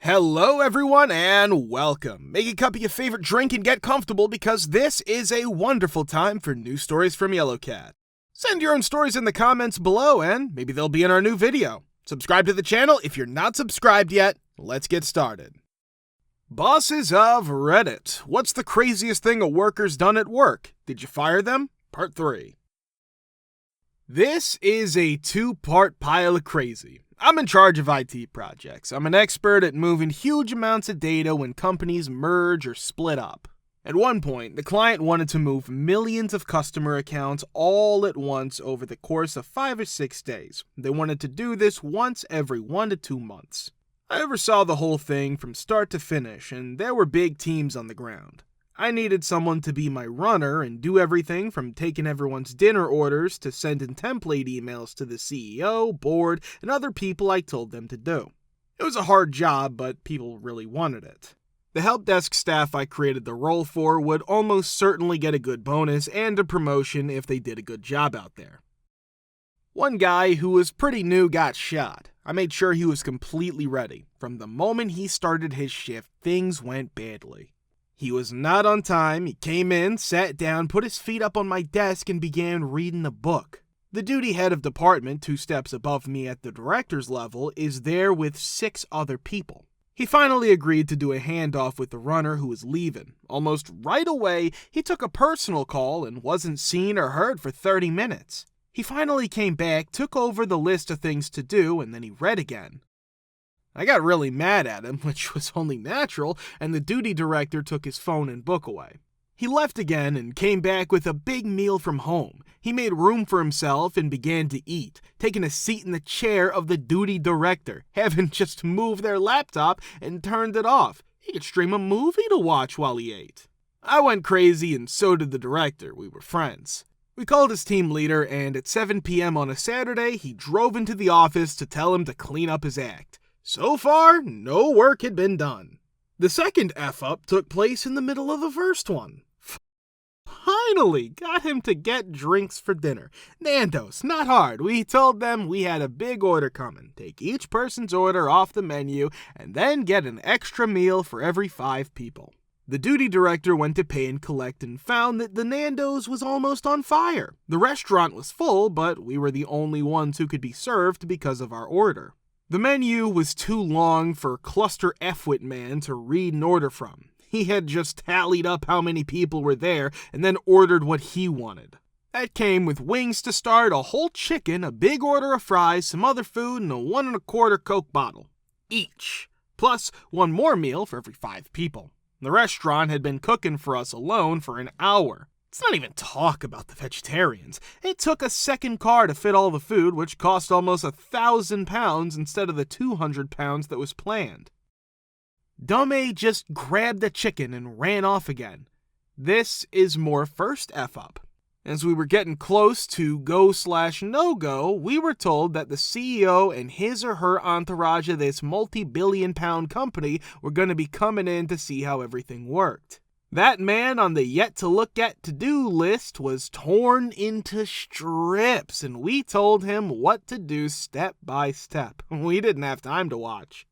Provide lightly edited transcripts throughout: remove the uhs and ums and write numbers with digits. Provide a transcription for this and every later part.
Hello everyone and welcome. Make a cup of your favorite drink and get comfortable because this is a wonderful time for new stories from Yellowcat. Send your own stories in the comments below and maybe they'll be in our new video. Subscribe to the channel if you're not subscribed yet. Let's get started. Bosses of Reddit. What's the craziest thing a worker's done at work? Did you fire them? Part 3. This is a two-part pile of crazy. I'm in charge of IT projects. I'm an expert at moving huge amounts of data when companies merge or split up. At one point, the client wanted to move millions of customer accounts all at once over the course of 5 or 6 days. They wanted to do this once every 1 to 2 months. I oversaw the whole thing from start to finish, and there were big teams on the ground. I needed someone to be my runner and do everything from taking everyone's dinner orders to sending template emails to the CEO, board, and other people I told them to do. It was a hard job, but people really wanted it. The help desk staff I created the role for would almost certainly get a good bonus and a promotion if they did a good job out there. One guy who was pretty new got shot. I made sure he was completely ready. From the moment he started his shift, things went badly. He was not on time. He came in, sat down, put his feet up on my desk, and began reading a book. The duty head of department, 2 steps above me at the director's level, is there with 6 other people. He finally agreed to do a handoff with the runner who was leaving. Almost right away, he took a personal call and wasn't seen or heard for 30 minutes. He finally came back, took over the list of things to do, and then he read again. I got really mad at him, which was only natural, and the duty director took his phone and book away. He left again and came back with a big meal from home. He made room for himself and began to eat, taking a seat in the chair of the duty director, having just moved their laptop and turned it off. He could stream a movie to watch while he ate. I went crazy and so did the director. We were friends. We called his team leader, and at 7 p.m. on a Saturday, he drove into the office to tell him to clean up his act. So far, no work had been done. The second F-up took place in the middle of the first one. Finally got him to get drinks for dinner. Nando's, not hard. We told them we had a big order coming. Take each person's order off the menu and then get an extra meal for every 5 people. The duty director went to pay and collect and found that the Nando's was almost on fire. The restaurant was full, but we were the only ones who could be served because of our order. The menu was too long for Cluster F-Wit Man to read and order from. He had just tallied up how many people were there and then ordered what he wanted. That came with wings to start, a whole chicken, a big order of fries, some other food, and a 1 1/4 Coke bottle. Each. Plus 1 more meal for every 5 people. The restaurant had been cooking for us alone for an hour. Let's not even talk about the vegetarians. It took a second car to fit all the food, which cost almost £1,000 instead of the £200 that was planned. Dumb A just grabbed the chicken and ran off again. This is more first F-up. As we were getting close to go/no-go, we were told that the CEO and his or her entourage of this multi-billion-pound company were going to be coming in to see how everything worked. That man on the yet-to-look-at to-do list was torn into strips, and we told him what to do step by step. We didn't have time to watch.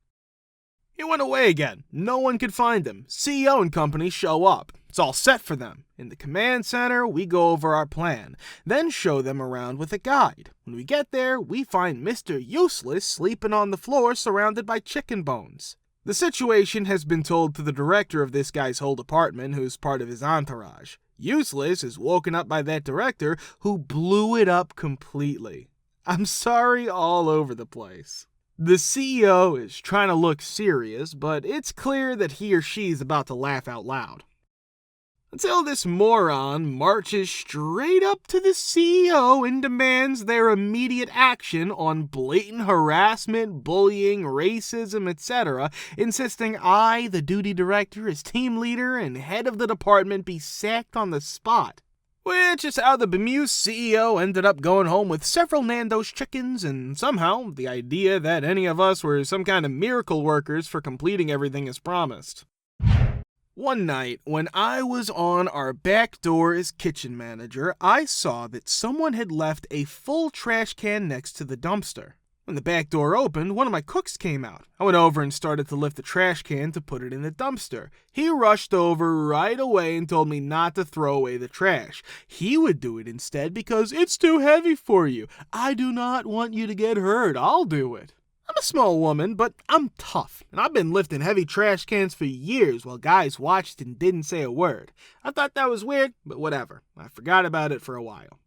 He went away again. No one could find him. CEO and company show up. It's all set for them. In the command center, we go over our plan, then show them around with a guide. When we get there, we find Mr. Useless sleeping on the floor surrounded by chicken bones. The situation has been told to the director of this guy's whole department, who's part of his entourage. Useless is woken up by that director, who blew it up completely. I'm sorry all over the place. The CEO is trying to look serious, but it's clear that he or she's about to laugh out loud. Until this moron marches straight up to the CEO and demands their immediate action on blatant harassment, bullying, racism, etc., insisting I, the duty director, as team leader and head of the department, be sacked on the spot. Which is how the bemused CEO ended up going home with several Nando's chickens and somehow the idea that any of us were some kind of miracle workers for completing everything as promised. One night, when I was on our back door as kitchen manager, I saw that someone had left a full trash can next to the dumpster. When the back door opened, one of my cooks came out. I went over and started to lift the trash can to put it in the dumpster. He rushed over right away and told me not to throw away the trash. He would do it instead because it's too heavy for you. I do not want you to get hurt. I'll do it. I'm a small woman, but I'm tough, and I've been lifting heavy trash cans for years while guys watched and didn't say a word. I thought that was weird, but whatever. I forgot about it for a while.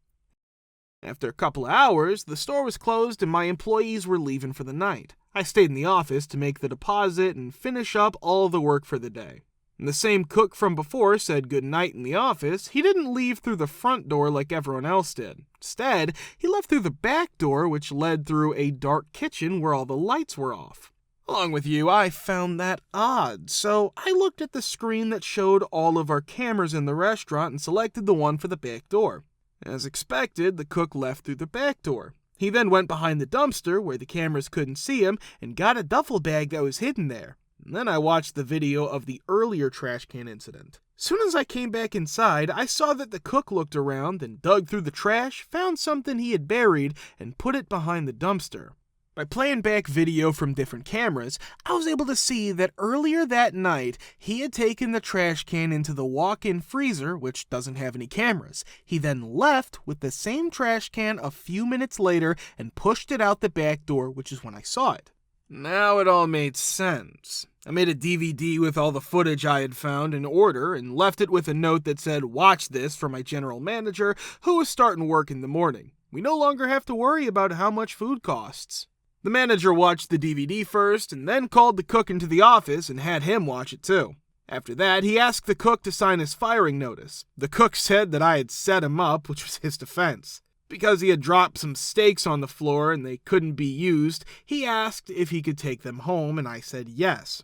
After a couple of hours, the store was closed and my employees were leaving for the night. I stayed in the office to make the deposit and finish up all the work for the day. And the same cook from before said goodnight in the office. He didn't leave through the front door like everyone else did. Instead, he left through the back door, which led through a dark kitchen where all the lights were off. Along with you, I found that odd, so I looked at the screen that showed all of our cameras in the restaurant and selected the one for the back door. As expected, the cook left through the back door. He then went behind the dumpster, where the cameras couldn't see him, and got a duffel bag that was hidden there. And then I watched the video of the earlier trash can incident. Soon as I came back inside, I saw that the cook looked around and dug through the trash, found something he had buried, and put it behind the dumpster. By playing back video from different cameras, I was able to see that earlier that night, he had taken the trash can into the walk-in freezer, which doesn't have any cameras. He then left with the same trash can a few minutes later and pushed it out the back door, which is when I saw it. Now it all made sense. I made a DVD with all the footage I had found in order and left it with a note that said, "Watch this," for my general manager, who was starting work in the morning. We no longer have to worry about how much food costs. The manager watched the DVD first and then called the cook into the office and had him watch it too. After that, he asked the cook to sign his firing notice. The cook said that I had set him up, which was his defense. Because he had dropped some steaks on the floor and they couldn't be used, he asked if he could take them home, and I said yes.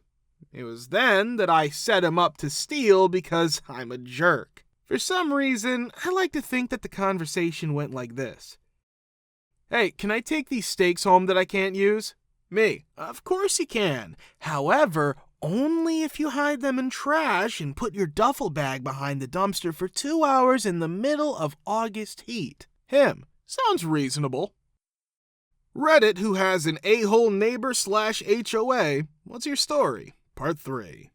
It was then that I set him up to steal because I'm a jerk. For some reason, I like to think that the conversation went like this. "Hey, can I take these steaks home that I can't use?" Me: "Of course you can. However, only if you hide them in trash and put your duffel bag behind the dumpster for 2 hours in the middle of August heat." Him: "Sounds reasonable." Reddit, who has an a-hole neighbor /HOA. What's your story? Part 3.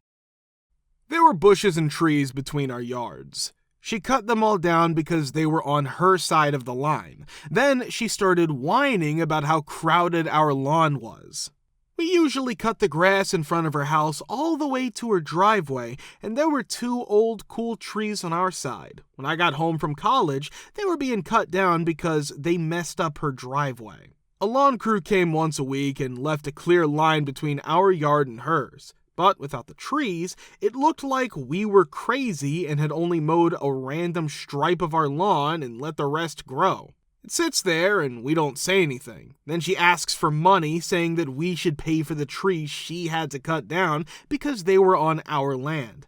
There were bushes and trees between our yards. She cut them all down because they were on her side of the line. Then she started whining about how crowded our lawn was. We usually cut the grass in front of her house all the way to her driveway, and there were 2 old, cool trees on our side. When I got home from college, they were being cut down because they messed up her driveway. A lawn crew came once a week and left a clear line between our yard and hers. But without the trees, it looked like we were crazy and had only mowed a random stripe of our lawn and let the rest grow. It sits there and we don't say anything. Then she asks for money, saying that we should pay for the trees she had to cut down because they were on our land.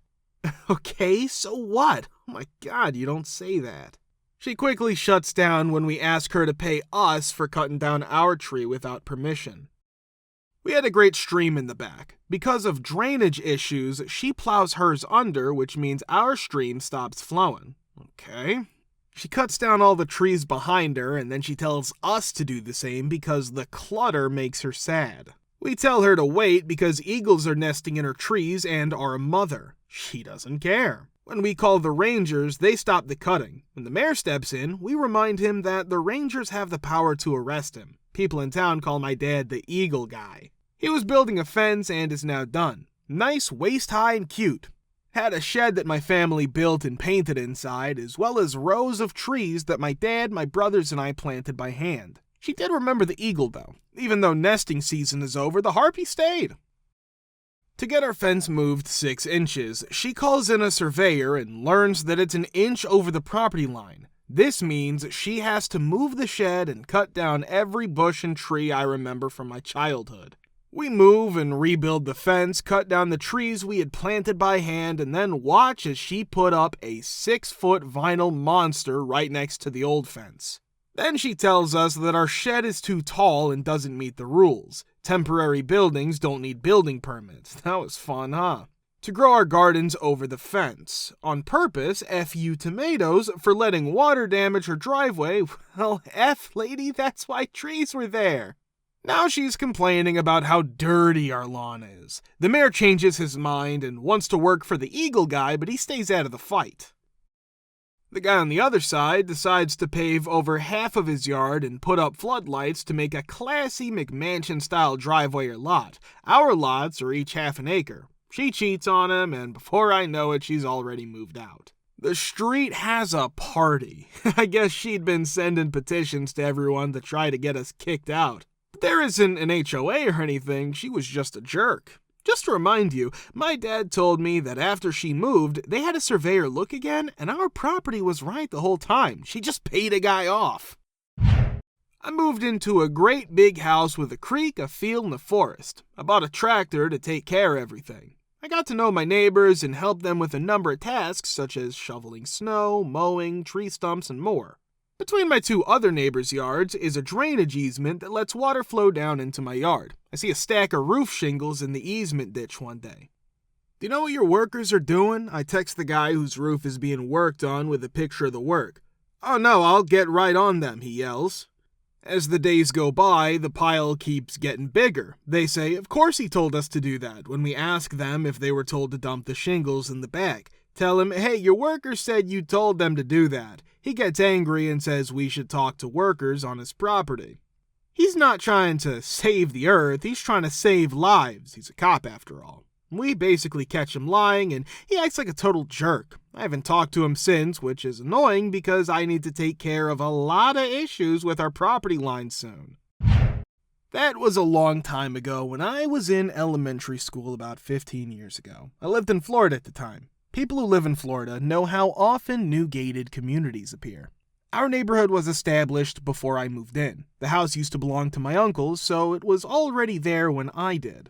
Okay, so what? Oh my God, you don't say that. She quickly shuts down when we ask her to pay us for cutting down our tree without permission. We had a great stream in the back. Because of drainage issues, she plows hers under, which means our stream stops flowing. Okay. She cuts down all the trees behind her, and then she tells us to do the same because the clutter makes her sad. We tell her to wait because eagles are nesting in her trees and are a mother. She doesn't care. When we call the rangers, they stop the cutting. When the mayor steps in, we remind him that the rangers have the power to arrest him. People in town call my dad the Eagle Guy. He was building a fence and is now done. Nice, waist-high, and cute. Had a shed that my family built and painted inside, as well as rows of trees that my dad, my brothers, and I planted by hand. She did remember the eagle, though. Even though nesting season is over, the harpy stayed. To get our fence moved 6 inches, she calls in a surveyor and learns that it's 1 inch over the property line. This means she has to move the shed and cut down every bush and tree I remember from my childhood. We move and rebuild the fence, cut down the trees we had planted by hand, and then watch as she put up a 6-foot vinyl monster right next to the old fence. Then she tells us that our shed is too tall and doesn't meet the rules. Temporary buildings don't need building permits. That was fun, huh? To grow our gardens over the fence. On purpose, F you tomatoes, for letting water damage her driveway. Well, F, lady, that's why trees were there. Now she's complaining about how dirty our lawn is. The mayor changes his mind and wants to work for the Eagle guy, but he stays out of the fight. The guy on the other side decides to pave over half of his yard and put up floodlights to make a classy McMansion-style driveway or lot. Our lots are each half an acre. She cheats on him, and before I know it, she's already moved out. The street has a party. I guess she'd been sending petitions to everyone to try to get us kicked out. But there isn't an HOA or anything, she was just a jerk. Just to remind you, my dad told me that after she moved, they had a surveyor look again, and our property was right the whole time. She just paid a guy off. I moved into a great big house with a creek, a field, and a forest. I bought a tractor to take care of everything. I got to know my neighbors and helped them with a number of tasks such as shoveling snow, mowing, tree stumps, and more. Between my two other neighbors' yards is a drainage easement that lets water flow down into my yard. I see a stack of roof shingles in the easement ditch one day. Do you know what your workers are doing? I text the guy whose roof is being worked on with a picture of the work. Oh no, I'll get right on them, he yells. As the days go by, the pile keeps getting bigger. They say, of course he told us to do that, when we ask them if they were told to dump the shingles in the back. Tell him, hey, your workers said you told them to do that. He gets angry and says we should talk to workers on his property. He's not trying to save the earth, he's trying to save lives. He's a cop after all. We basically catch him lying and he acts like a total jerk. I haven't talked to him since, which is annoying because I need to take care of a lot of issues with our property line soon. That was a long time ago when I was in elementary school about 15 years ago. I lived in Florida at the time. People who live in Florida know how often new gated communities appear. Our neighborhood was established before I moved in. The house used to belong to my uncles, so it was already there when I did.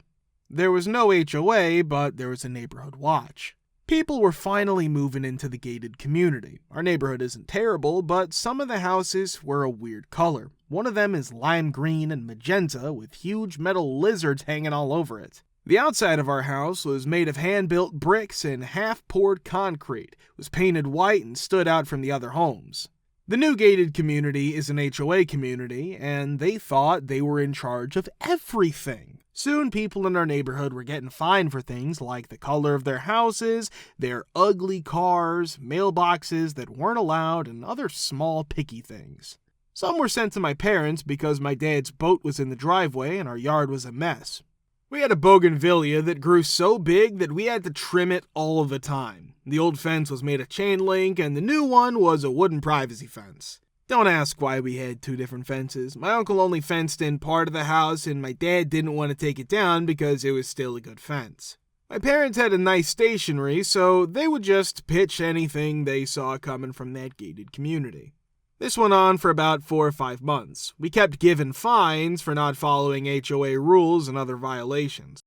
There was no HOA, but there was a neighborhood watch. People were finally moving into the gated community. Our neighborhood isn't terrible, but some of the houses were a weird color. One of them is lime green and magenta with huge metal lizards hanging all over it. The outside of our house was made of hand-built bricks and half-poured concrete. It was painted white and stood out from the other homes. The new gated community is an HOA community, and they thought they were in charge of everything. Soon, people in our neighborhood were getting fined for things like the color of their houses, their ugly cars, mailboxes that weren't allowed, and other small picky things. Some were sent to my parents because my dad's boat was in the driveway and our yard was a mess. We had a bougainvillea that grew so big that we had to trim it all the time. The old fence was made of chain link, and the new one was a wooden privacy fence. Don't ask why we had two different fences. My uncle only fenced in part of the house, and my dad didn't want to take it down because it was still a good fence. My parents had a nice stationery, so they would just pitch anything they saw coming from that gated community. This went on for about 4 or 5 months. We kept giving fines for not following HOA rules and other violations.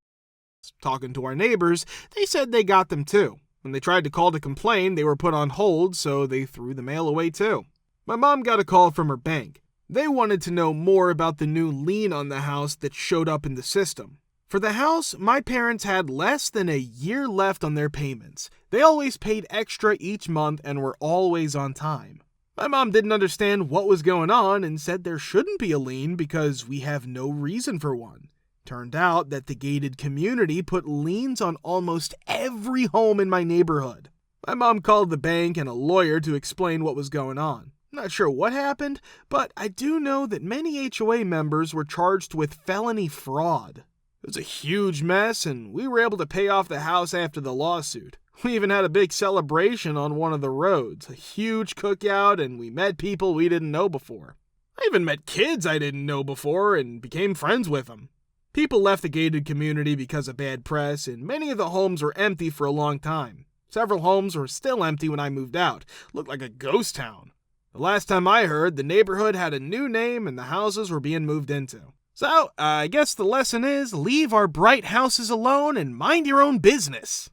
Talking to our neighbors, they said they got them too. When they tried to call to complain, they were put on hold, so they threw the mail away too. My mom got a call from her bank. They wanted to know more about the new lien on the house that showed up in the system. For the house, my parents had less than a year left on their payments. They always paid extra each month and were always on time. My mom didn't understand what was going on and said there shouldn't be a lien because we have no reason for one. Turned out that the gated community put liens on almost every home in my neighborhood. My mom called the bank and a lawyer to explain what was going on. I'm not sure what happened, but I do know that many HOA members were charged with felony fraud. It was a huge mess, and we were able to pay off the house after the lawsuit. We even had a big celebration on one of the roads, a huge cookout, and we met people we didn't know before. I even met kids I didn't know before and became friends with them. People left the gated community because of bad press, and many of the homes were empty for a long time. Several homes were still empty when I moved out. Looked like a ghost town. The last time I heard, the neighborhood had a new name and the houses were being moved into. So, I guess the lesson is, leave our bright houses alone and mind your own business.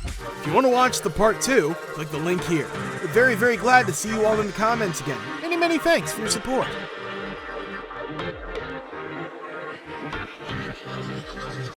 If you want to watch the part 2, click the link here. We're very, very glad to see you all in the comments again. Many, many thanks for your support.